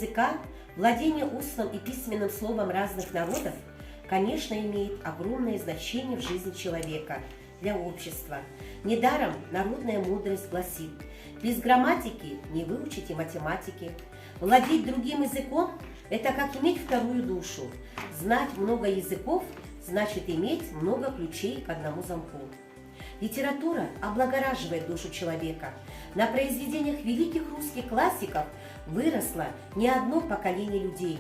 языка, владение устным и письменным словом разных народов, конечно, имеет огромное значение в жизни человека, для общества. Недаром народная мудрость гласит: без грамматики не выучите математики. Владеть другим языком – это как иметь вторую душу. Знать много языков – значит иметь много ключей к одному замку. Литература облагораживает душу человека. На произведениях великих русских классиков выросло не одно поколение людей.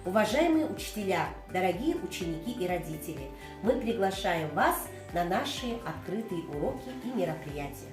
Уважаемые учителя, дорогие ученики и родители, мы приглашаем вас на наши открытые уроки и мероприятия.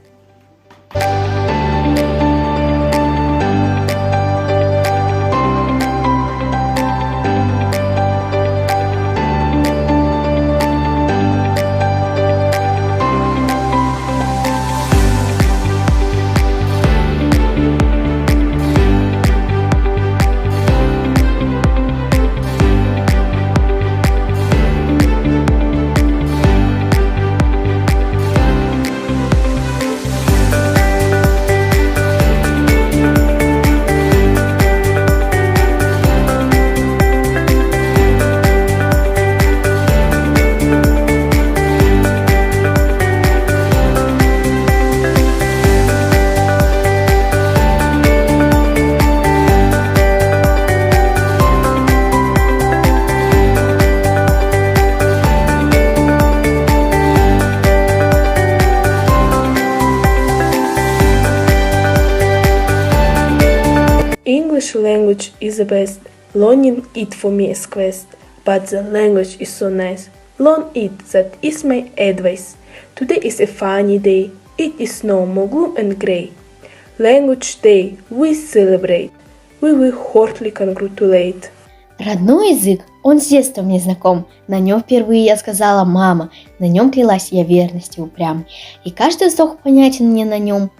English language is the best. Learning it for me is quest. But the language is so nice. Learn it, that is my advice. Today is a funny day. It is no more gloom and grey. Language Day we celebrate. We will heartily congratulate. Родной язык, он с детства мне знаком. На нем впервые я сказала «мама». На нем клялась я верностью упрям. И каждый вздох понятен мне на нем.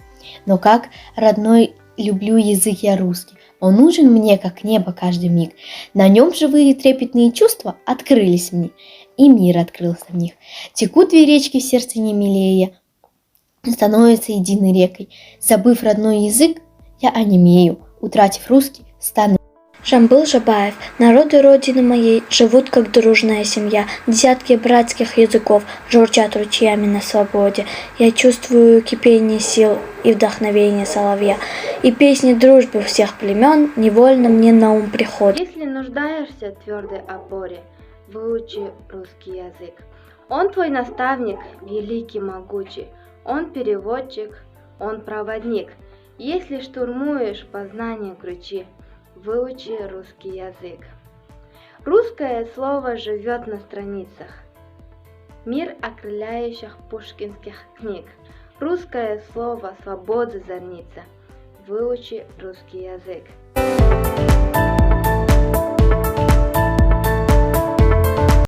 Но как родной люблю язык я русский. Он нужен мне, как небо, каждый миг. На нем живые трепетные чувства открылись мне, и мир открылся в них. Текут две речки в сердце не милее, становятся единой рекой. Забыв родной язык, я онемею, утратив русский, стану. Жамбыл Жабаев. Народы Родины моей живут как дружная семья. Десятки братских языков журчат ручьями на свободе. Я чувствую кипение сил и вдохновение соловья. И песни дружбы всех племен невольно мне на ум приходят. Если нуждаешься в твердой опоре, выучи русский язык. Он твой наставник, великий, могучий. Он переводчик, он проводник. Если штурмуешь познание ключи, выучи русский язык. Русское слово живет на страницах мир окрыляющих пушкинских книг. Русское слово свободы зорница. Выучи русский язык.